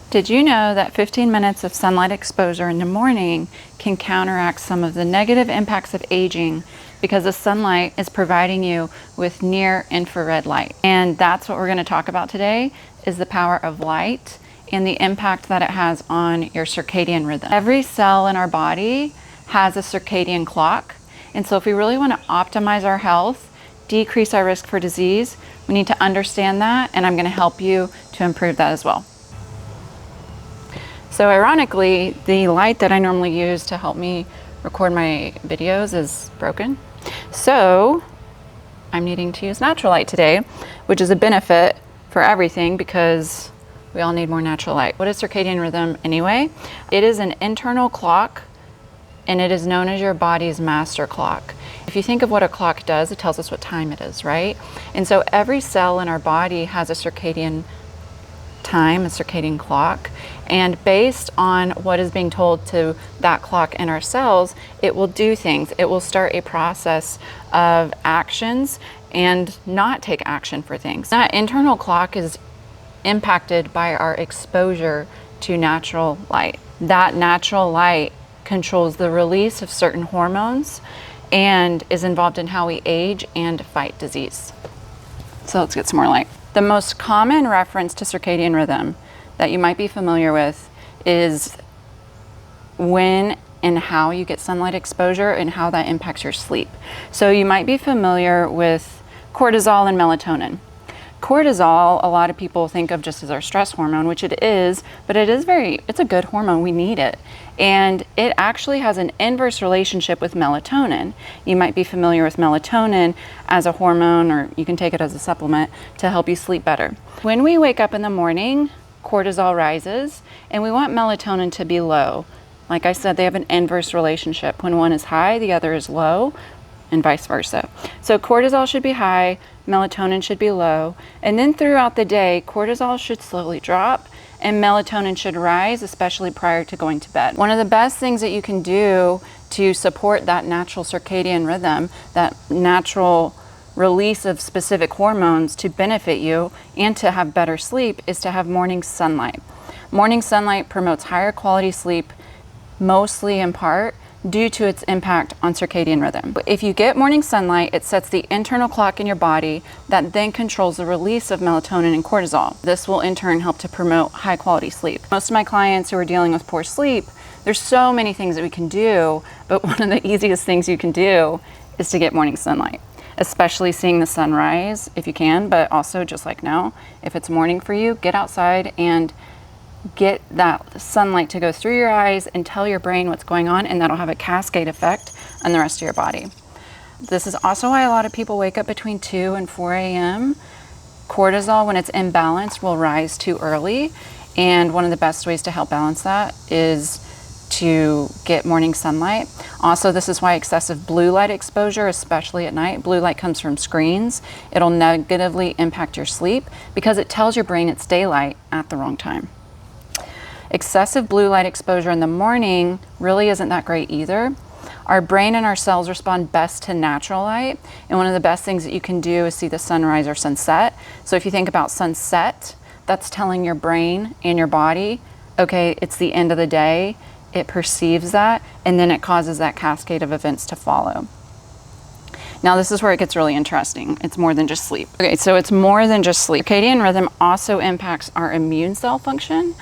Did you know that 15 minutes of sunlight exposure in the morning can counteract some of the negative impacts of aging because the sunlight is providing you with near infrared light? And that's what we're going to talk about today, is the power of light and the impact that it has on your circadian rhythm. Every cell in our body has a circadian clock. And so if we really want to optimize our health, decrease our risk for disease, we need to understand that, and I'm going to help you to improve that as well. So ironically, the light that I normally use to help me record my videos is broken. So I'm needing to use natural light today, which is a benefit for everything because we all need more natural light. What is circadian rhythm anyway? It is an internal clock, and it is known as your body's master clock. If you think of what a clock does, it tells us what time it is, right? And so every cell in our body has a circadian time, a circadian clock, and based on what is being told to that clock in our cells, it will do things. It will start a process of actions and not take action for things. That internal clock is impacted by our exposure to natural light. That natural light controls the release of certain hormones and is involved in how we age and fight disease. So let's get some more light. The most common reference to circadian rhythm that you might be familiar with is when and how you get sunlight exposure and how that impacts your sleep. So you might be familiar with cortisol and melatonin. Cortisol, a lot of people think of just as our stress hormone, which it is, but it's a good hormone. We need it. And it actually has an inverse relationship with melatonin. You might be familiar with melatonin as a hormone, or you can take it as a supplement to help you sleep better. When we wake up in the morning, cortisol rises, and we want melatonin to be low. Like I said, they have an inverse relationship. When one is high, the other is low, and vice versa. So cortisol should be high, melatonin should be low, and then throughout the day, cortisol should slowly drop and melatonin should rise, especially prior to going to bed. One of the best things that you can do to support that natural circadian rhythm, that natural release of specific hormones to benefit you and to have better sleep, is to have morning sunlight. Morning sunlight promotes higher quality sleep, mostly in part due to its impact on circadian rhythm. If you get morning sunlight, it sets the internal clock in your body that then controls the release of melatonin and cortisol. This will in turn help to promote high quality sleep. Most of my clients who are dealing with poor sleep, there's so many things that we can do, but one of the easiest things you can do is to get morning sunlight, especially seeing the sunrise if you can, but also just like now, if it's morning for you, get outside and get that sunlight to go through your eyes and tell your brain what's going on, and that'll have a cascade effect on the rest of your body. This is also why a lot of people wake up between 2 and 4 a.m. Cortisol, when it's imbalanced, will rise too early, and one of the best ways to help balance that is to get morning sunlight. Also, this is why excessive blue light exposure, especially at night, blue light comes from screens, it'll negatively impact your sleep because it tells your brain it's daylight at the wrong time. Excessive blue light exposure in the morning really isn't that great either. Our brain and our cells respond best to natural light, and one of the best things that you can do is see the sunrise or sunset. So if you think about sunset, that's telling your brain and your body, okay, it's the end of the day. It perceives that, and then it causes that cascade of events to follow. Now this is where it gets really interesting. It's more than just sleep. Okay, so it's more than just sleep. Circadian rhythm also impacts our immune cell function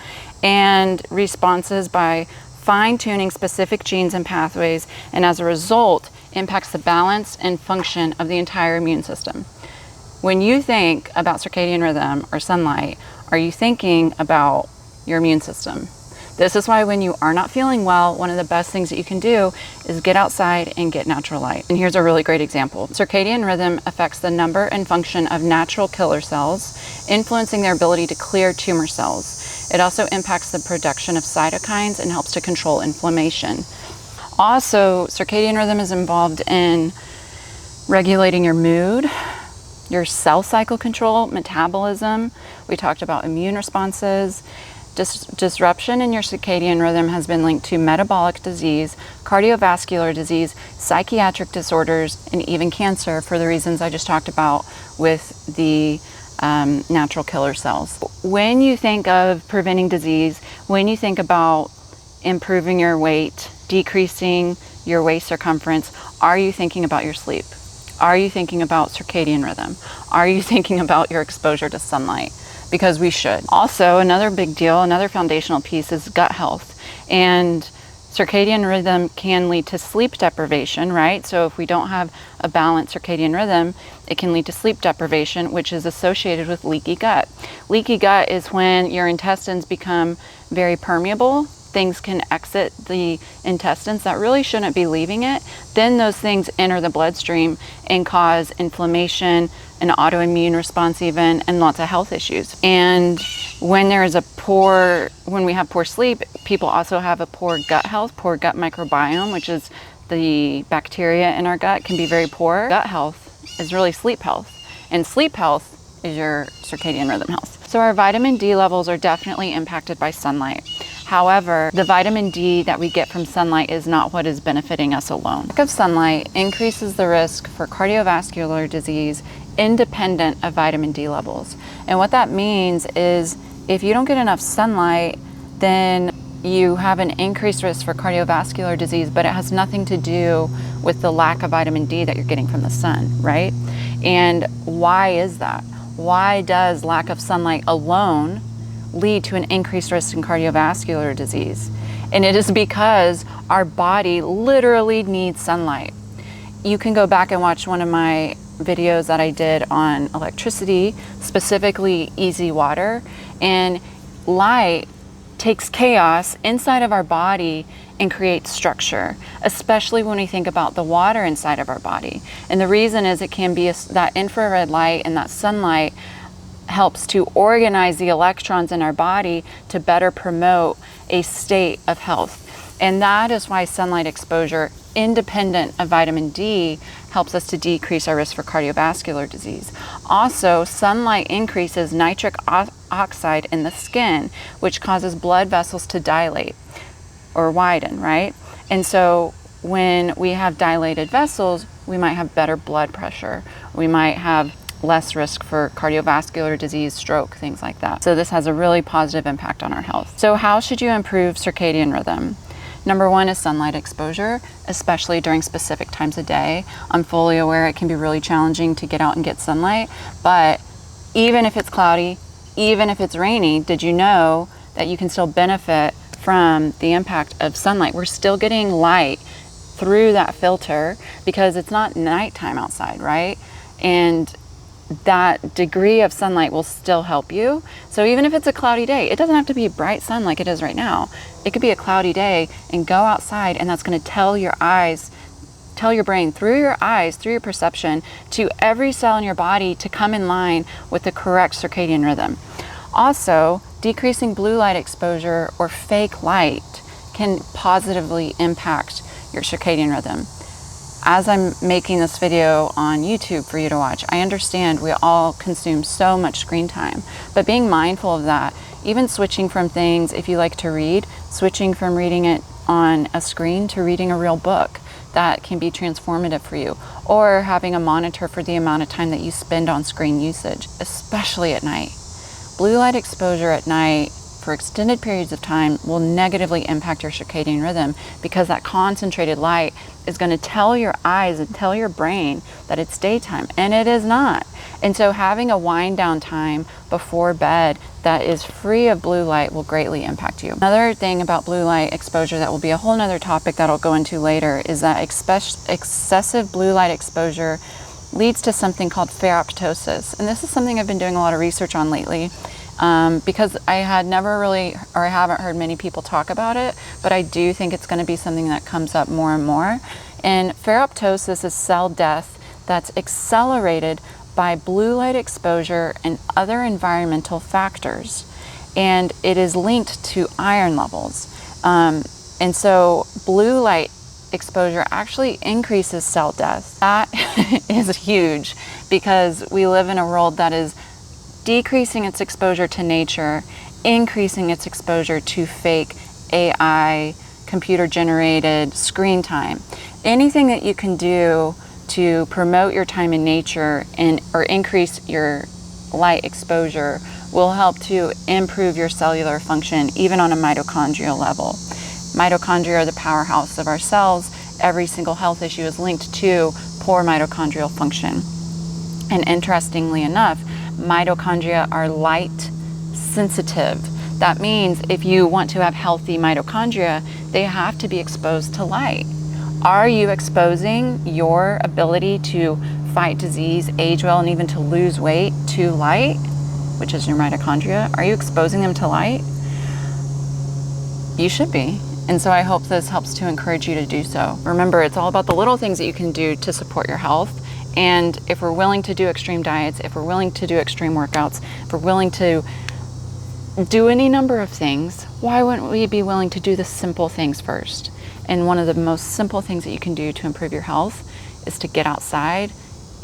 and responses by fine-tuning specific genes and pathways, and as a result, impacts the balance and function of the entire immune system. When you think about circadian rhythm or sunlight, are you thinking about your immune system? This is why when you are not feeling well, one of the best things that you can do is get outside and get natural light. And here's a really great example. Circadian rhythm affects the number and function of natural killer cells, influencing their ability to clear tumor cells. It also impacts the production of cytokines and helps to control inflammation. Also, circadian rhythm is involved in regulating your mood, your cell cycle control, metabolism. We talked about immune responses. Disruption in your circadian rhythm has been linked to metabolic disease, cardiovascular disease, psychiatric disorders, and even cancer, for the reasons I just talked about with the natural killer cells. When you think of preventing disease, when you think about improving your weight, decreasing your waist circumference, are you thinking about your sleep? Are you thinking about circadian rhythm? Are you thinking about your exposure to sunlight? Because we should. Also, another big deal, another foundational piece is gut health. And circadian rhythm can lead to sleep deprivation, right? So if we don't have a balanced circadian rhythm, it can lead to sleep deprivation, which is associated with leaky gut. Leaky gut is when your intestines become very permeable. Things can exit the intestines that really shouldn't be leaving it. Then those things enter the bloodstream and cause inflammation, an autoimmune response even, and lots of health issues. And when there is when we have poor sleep, people also have a poor gut health, poor gut microbiome, which is the bacteria in our gut can be very poor. Gut health is really sleep health, and sleep health is your circadian rhythm health. So our vitamin D levels are definitely impacted by sunlight. However, the vitamin D that we get from sunlight is not what is benefiting us alone. Lack of sunlight increases the risk for cardiovascular disease independent of vitamin D levels. And what that means is if you don't get enough sunlight, then you have an increased risk for cardiovascular disease, but it has nothing to do with the lack of vitamin D that you're getting from the sun, right? And why is that? Why does lack of sunlight alone lead to an increased risk in cardiovascular disease? And it is because our body literally needs sunlight. You can go back and watch one of my videos that I did on electricity, specifically easy water, and light takes chaos inside of our body and creates structure, especially when we think about the water inside of our body. And the reason is it can be that infrared light and that sunlight helps to organize the electrons in our body to better promote a state of health. And that is why sunlight exposure, independent of vitamin D, helps us to decrease our risk for cardiovascular disease. Also, sunlight increases nitric oxide in the skin, which causes blood vessels to dilate or widen, right? And so when we have dilated vessels, we might have better blood pressure. We might have less risk for cardiovascular disease, stroke, things like that. So this has a really positive impact on our health. So how should you improve circadian rhythm? Number one is sunlight exposure, especially during specific times of day. I'm fully aware it can be really challenging to get out and get sunlight, but even if it's cloudy, even if it's rainy, did you know that you can still benefit from the impact of sunlight? We're still getting light through that filter because it's not nighttime outside, right? And that degree of sunlight will still help you. So even if it's a cloudy day, it doesn't have to be bright sun like it is right now. It could be a cloudy day and go outside, and that's going to tell your eyes, tell your brain through your eyes, through your perception, to every cell in your body to come in line with the correct circadian rhythm. Also, decreasing blue light exposure or fake light can positively impact your circadian rhythm. As I'm making this video on YouTube for you to watch, I understand we all consume so much screen time, but being mindful of that, even switching from things, if you like to read, switching from reading it on a screen to reading a real book, that can be transformative for you. Or having a monitor for the amount of time that you spend on screen usage, especially at night. Blue light exposure at night for extended periods of time will negatively impact your circadian rhythm because that concentrated light is going to tell your eyes and tell your brain that it's daytime, and it is not. And so having a wind down time before bed that is free of blue light will greatly impact you. Another thing about blue light exposure that will be a whole nother topic that I'll go into later is that excessive blue light exposure leads to something called pheroptosis. And this is something I've been doing a lot of research on lately. Because I had never really, or I haven't heard many people talk about it, but I do think it's going to be something that comes up more and more. And pheroptosis is cell death that's accelerated by blue light exposure and other environmental factors. And it is linked to iron levels. And so blue light exposure actually increases cell death. That is huge because we live in a world that is decreasing its exposure to nature, increasing its exposure to fake AI, computer-generated screen time. Anything that you can do to promote your time in nature or increase your light exposure will help to improve your cellular function, even on a mitochondrial level. Mitochondria are the powerhouse of our cells. Every single health issue is linked to poor mitochondrial function. And interestingly enough, mitochondria are light sensitive. That means if you want to have healthy mitochondria, they have to be exposed to light. Are you exposing your ability to fight disease, age well, and even to lose weight to light, which is your mitochondria? Are you exposing them to light? You should be. And so I hope this helps to encourage you to do so. Remember, it's all about the little things that you can do to support your health. And if we're willing to do extreme diets, if we're willing to do extreme workouts, if we're willing to do any number of things, why wouldn't we be willing to do the simple things first? And one of the most simple things that you can do to improve your health is to get outside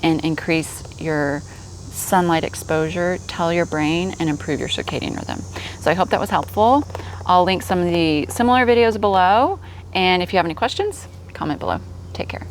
and increase your sunlight exposure, tell your brain, and improve your circadian rhythm. So I hope that was helpful. I'll link some of the similar videos below. And if you have any questions, comment below. Take care.